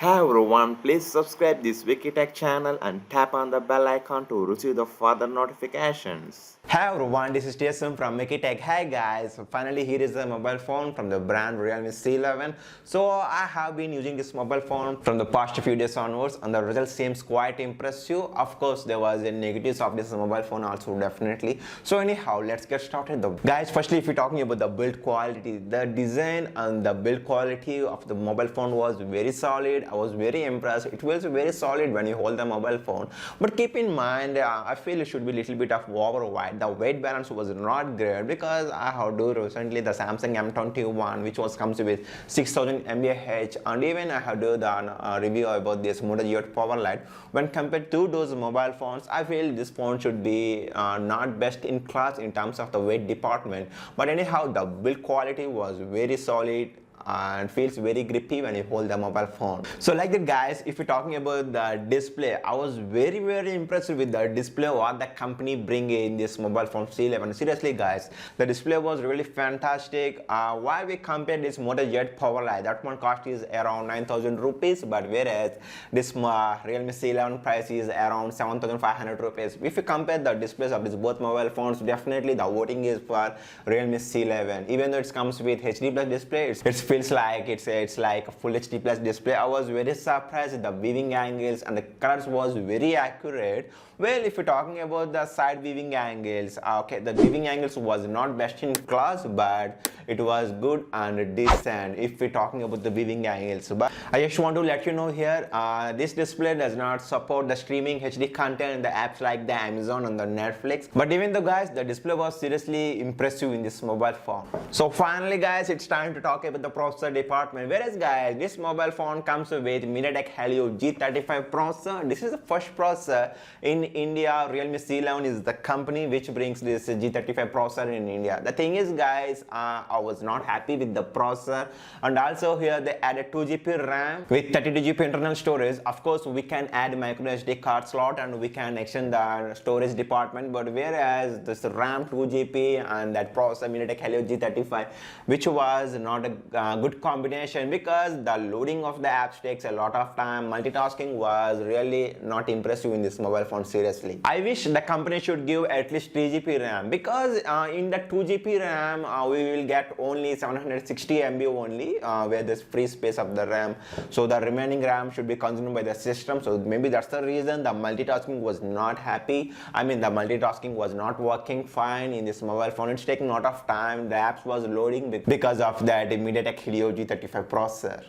Hi everyone, please subscribe this Wikitech channel and tap on the bell icon to receive the further notifications. Hi everyone, this is Jason from Mickey Tech. Hi guys, finally here is a mobile phone from the brand Realme C11. So I have been using this mobile phone from the past few days onwards and the result seems quite impressive. Of course, there was a negatives of this mobile phone also definitely. So anyhow, let's get started. Guys, firstly if you're talking about the build quality, the design and the build quality of the mobile phone was very solid. I was very impressed. It was very solid when you hold the mobile phone. But keep in mind, I feel it should be a little bit of over wide. The weight balance was not great because I have do recently the Samsung M21 which comes with 6000 mAh, and even I have do the review about this Moto G8 power light. When compared to those mobile phones, I feel this phone should be not best in class in terms of the weight department. But anyhow, the build quality was very solid and feels very grippy when you hold the mobile phone. So like that guys, if you're talking about the display, I was very impressed with the display what the company bring in this mobile phone C11. Seriously guys, the display was really fantastic. Why we compare this Moto Jet Power Light, that one cost is around 9,000 rupees, but whereas this Realme C11 price is around 7,500 rupees. If you compare the displays of these both mobile phones, definitely the voting is for Realme C11. Even though it comes with HD plus display, it feels like it's like a full HD plus display. I was very surprised. The viewing angles and the colors was very accurate. Well, if you're talking about the side viewing angles, okay, the viewing angles was not best in class, but it was good and decent if we're talking about the viewing angles. But I just want to let you know here, this display does not support the streaming HD content in the apps like the Amazon and the Netflix. But even though guys, the display was seriously impressive in this mobile phone. So finally guys, it's time to talk about the processor department. Whereas guys, this mobile phone comes with MediaTek Helio G35 processor. This is the first processor in India. Realme C11 is the company which brings this G35 processor in India. The thing is guys, I was not happy with the processor, and also here they added 2GB RAM with 32GB internal storage. Of course, we can add micro SD card slot and we can extend the storage department, but whereas this RAM 2GB and that processor MediaTek Helio G35, which was not a good combination because the loading of the apps takes a lot of time. Multitasking was really not impressive in this mobile phone. Seriously, I wish the company should give at least 3GB RAM, because in the 2GB RAM we will get only 760 MB only, where there's free space of the RAM, so the remaining RAM should be consumed by the system. So maybe that's the reason the multitasking was not happy. I mean, the multitasking was not working fine in this mobile phone. It's taking a lot of time. The apps was loading because of that MediaTek Helio G35 processor.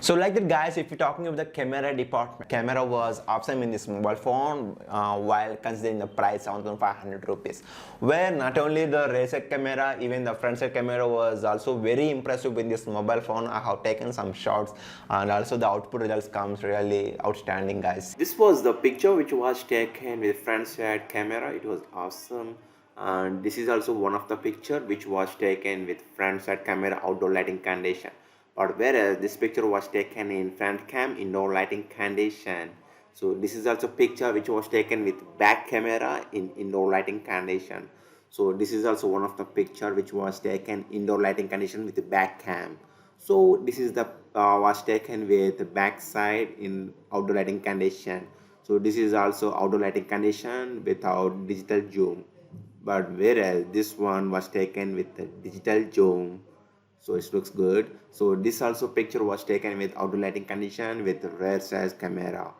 So like that guys, if you're talking about the camera department, camera was awesome in this mobile phone, while considering the price 7,500 rupees, where not only the rear side camera, even the front side camera was also very impressive in this mobile phone. I have taken some shots and also the output results comes really outstanding guys. This was the picture which was taken with front side camera. It was awesome. And this is also one of the picture which was taken with front side camera outdoor lighting condition. But whereas this picture was taken in front cam indoor lighting condition. So this is also picture which was taken with back camera in indoor lighting condition. So this is also one of the picture which was taken indoor lighting condition with the back cam. So this is the was taken with the back side in outdoor lighting condition. So this is also outdoor lighting condition without digital zoom. But whereas this one was taken with the digital zoom, so it looks good. So this also picture was taken with outdoor lighting condition with rear size camera,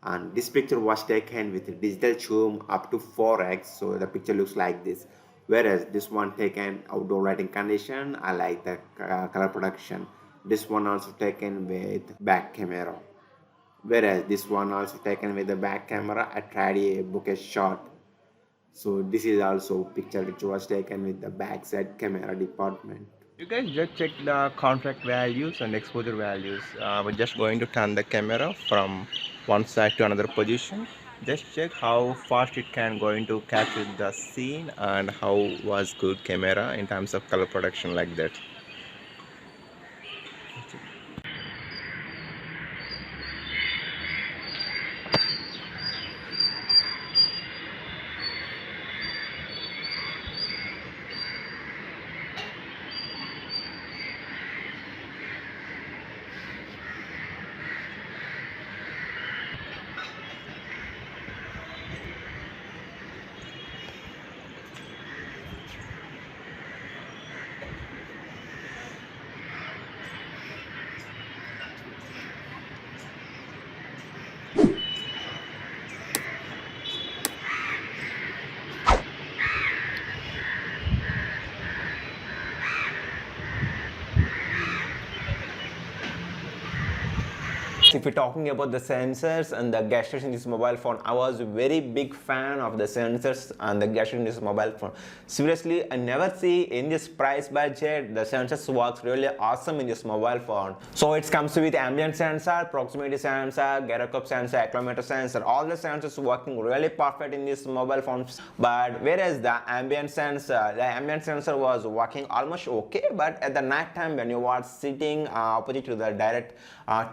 and this picture was taken with digital zoom up to 4x, so the picture looks like this. Whereas this one taken outdoor lighting condition, I like the color production. This one also taken with back camera, whereas this one also taken with the back camera. I tried a bokeh shot. So this is also picture which was taken with the backside camera department. You guys just check the contrast values and exposure values. We're just going to turn the camera from one side to another position. Just check how fast it can going to capture the scene and how was good camera in terms of color production like that. if you're talking about the sensors and the gestures in this mobile phone, I was a very big fan of the sensors and the gestures in this mobile phone. Seriously, I never see in this price budget the sensors works really awesome in this mobile phone. So it comes with ambient sensor, proximity sensor, gyroscope sensor, accelerometer sensor. All the sensors working really perfect in this mobile phone. But whereas the ambient sensor was working almost okay, but at the night time when you were sitting opposite to the direct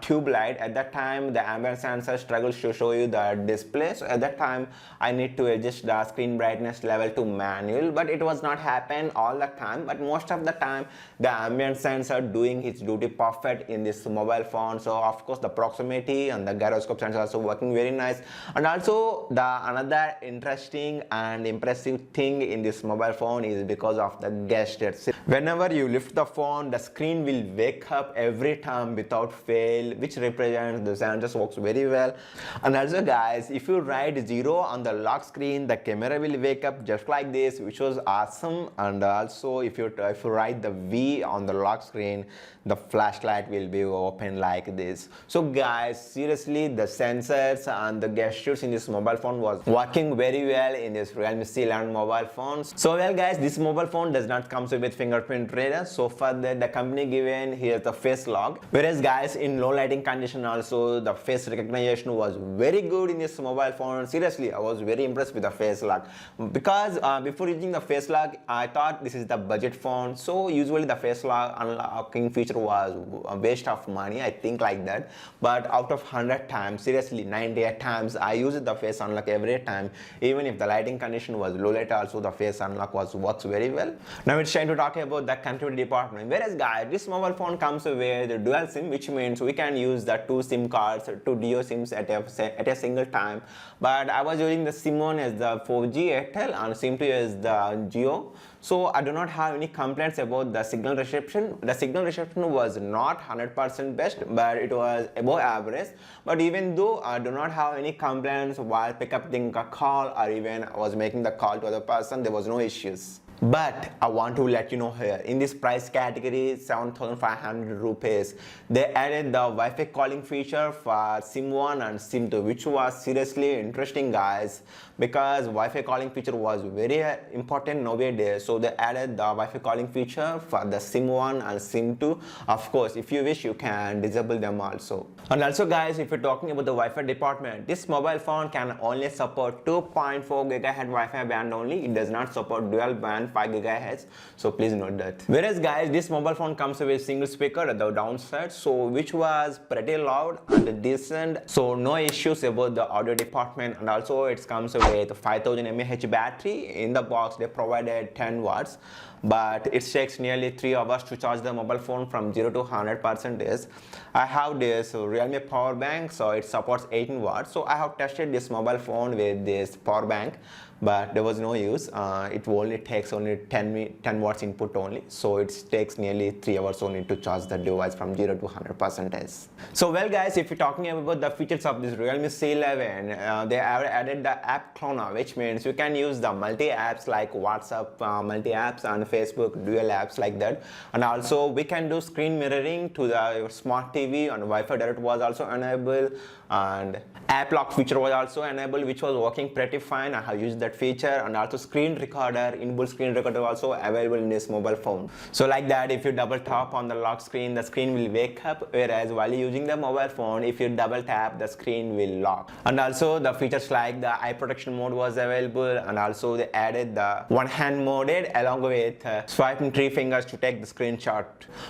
tube light, at that time the ambient sensor struggles to show you the display. So at that time I need to adjust the screen brightness level to manual, but it was not happen all the time, but most of the time the ambient sensor doing its duty perfect in this mobile phone. So of course the proximity and the gyroscope sensor also working very nice. And also the another interesting and impressive thing in this mobile phone is because of the gestures. Whenever you lift the phone, the screen will wake up every time without fail, which represents the sensors works very well. And also guys, if you write 0 on the lock screen, the camera will wake up just like this, which was awesome. And also if you write the V on the lock screen, the flashlight will be open like this. So guys, seriously, the sensors and the gestures in this mobile phone was working very well in this Realme C11 mobile phones. So well guys, this mobile phone does not come with fingerprint reader. So for that, the company given here the face lock. Whereas guys, in low lighting condition also the face recognition was very good in this mobile phone. Seriously, I was very impressed with the face lock, because before using the face lock I thought this is the budget phone, so usually the face lock unlocking feature was a waste of money, I think like that. But out of 100 times, seriously 98 times I used the face unlock every time. Even if the lighting condition was low light, also the face unlock works very well. Now it's time to talk about the connectivity department. Whereas guys, this mobile phone comes with the dual SIM, which means we can use the 2 SIM cards, 2 Dio SIMs at a single time. But I was using the SIM 1 as the 4G Airtel and SIM 2 as the Jio. So I do not have any complaints about the signal reception. The signal reception was not 100% best, but it was above average. But even though I do not have any complaints while picking a call or even I was making the call to other person, there was no issues. But I want to let you know here, in this price category 7,500 rupees, they added the Wi-Fi calling feature for SIM 1 and SIM 2, which was seriously interesting guys, because Wi-Fi calling feature was very important nowadays. So they added the Wi-Fi calling feature for the SIM 1 and SIM 2. Of course, if you wish, you can disable them also. And also guys, if you're talking about the Wi-Fi department, this mobile phone can only support 2.4 GHz Wi-Fi band only. It does not support dual band 5 GHz, so please note that. Whereas guys, this mobile phone comes with a single speaker at the downside, so which was pretty loud and decent, so no issues about the audio department. And also it comes with 5000 mAh battery. In the box they provided 10 watts, but it takes nearly 3 hours to charge the mobile phone from 0 to 100%. I have this Realme power bank, so it supports 18 watts. So I have tested this mobile phone with this power bank, but there was no use. It only takes only 10 watts input only, so it takes nearly 3 hours only to charge the device from 0 to 100%. So well guys, if you're talking about the features of this Realme C11, they have added the app cloner, which means you can use the multi apps like WhatsApp multi apps and Facebook dual apps like that. And also we can do screen mirroring to the smart TV, and Wi-Fi direct was also enabled, and app lock feature was also enabled, which was working pretty fine. I have used that feature. And also screen recorder, inbuilt screen recorder also available in this mobile phone. So like that, if you double tap on the lock screen, the screen will wake up, whereas while using the mobile phone, if you double tap, the screen will lock. And also the features like the eye protection mode was available, and also they added the one hand mode along with swiping 3 fingers to take the screenshot.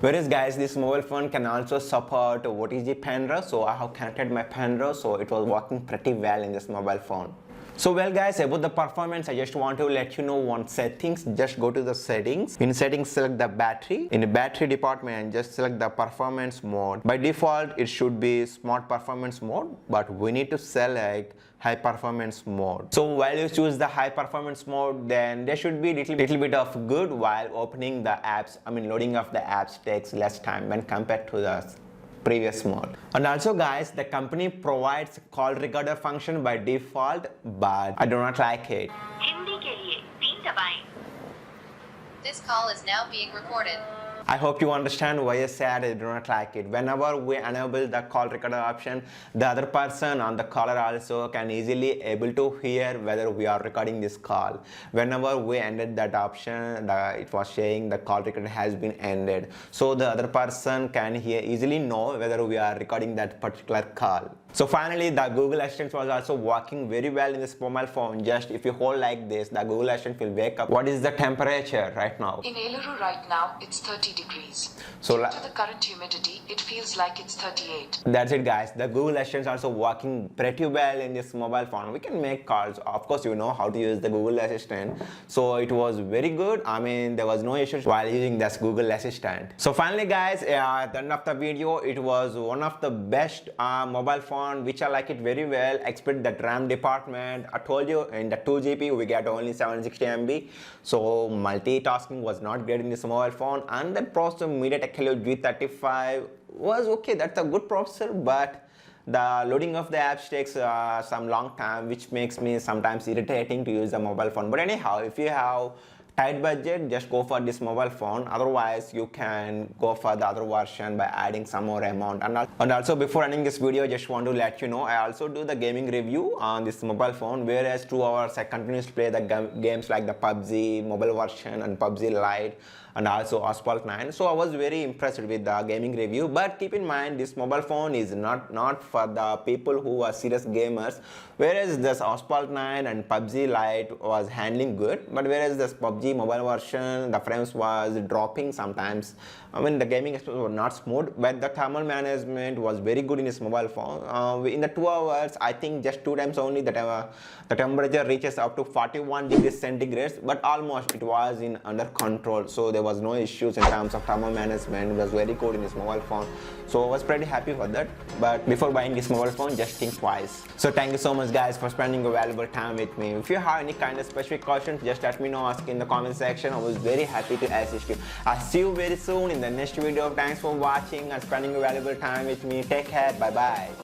Whereas guys, this mobile phone can also support OTG pen drive, so I have connected my pen drive, so it was working pretty well in this mobile phone. So well guys, about the performance, I just want to let you know one settings. Just go to the settings. In settings, select the battery. In the battery department, just select the performance mode. By default, it should be smart performance mode, but we need to select high performance mode. So while you choose the high performance mode, then there should be little bit of good while opening the apps. Loading of the apps takes less time when compared to the previous mode. And also guys, the company provides call recorder function by default, but I do not like it. Hindi के लिए 3 दबाएं. This call is now being recorded. I hope you understand why I said I do not like it. Whenever we enable the call recorder option, the other person on the caller also can easily able to hear whether we are recording this call. Whenever we ended that option, it was saying the call recorder has been ended. So the other person can easily know whether we are recording that particular call. So finally, the Google Assistant was also working very well in this mobile phone. Just if you hold like this, the Google Assistant will wake up. What is the temperature right now? In Eluru right now, it's 30 degrees. So Due to the current humidity, it feels like it's 38. That's it, guys. The Google Assistant is also working pretty well in this mobile phone. We can make calls. Of course, you know how to use the Google Assistant. So it was very good. I mean, there was no issues while using this Google Assistant. So finally, guys, at the end of the video, it was one of the best mobile phone which I like it very well, except that RAM department. I told you in the 2GB we get only 760 MB, so multitasking was not great in this mobile phone. And the processor MediaTek Helio G35 was okay, that's a good processor, but the loading of the apps takes some long time, which makes me sometimes irritating to use the mobile phone. But anyhow, if you have tight budget, just go for this mobile phone. Otherwise, you can go for the other version by adding some more amount. And also, before ending this video, just want to let you know, I also do the gaming review on this mobile phone, whereas 2 hours I continuously play the games like the PUBG mobile version and PUBG Lite and also Asphalt 9. So I was very impressed with the gaming review. But keep in mind, this mobile phone is not for the people who are serious gamers. Whereas this Asphalt 9 and PUBG Lite was handling good, but whereas this PUBG mobile version, the frames was dropping sometimes. I mean, the gaming experience was not smooth, but the thermal management was very good in this mobile phone. In the 2 hours, I think just 2 times only the temperature reaches up to 41 degrees centigrade, but almost it was under control. So there was no issues in terms of thermal management. It was very good in this mobile phone. So I was pretty happy for that. But before buying this mobile phone, just think twice. So thank you so much, guys, for spending a valuable time with me. If you have any kind of specific questions, just let me know, ask in the comment section. I was very happy to assist you. I'll see you very soon in the next video. Thanks for watching and spending a valuable time with me. Take care. Bye bye.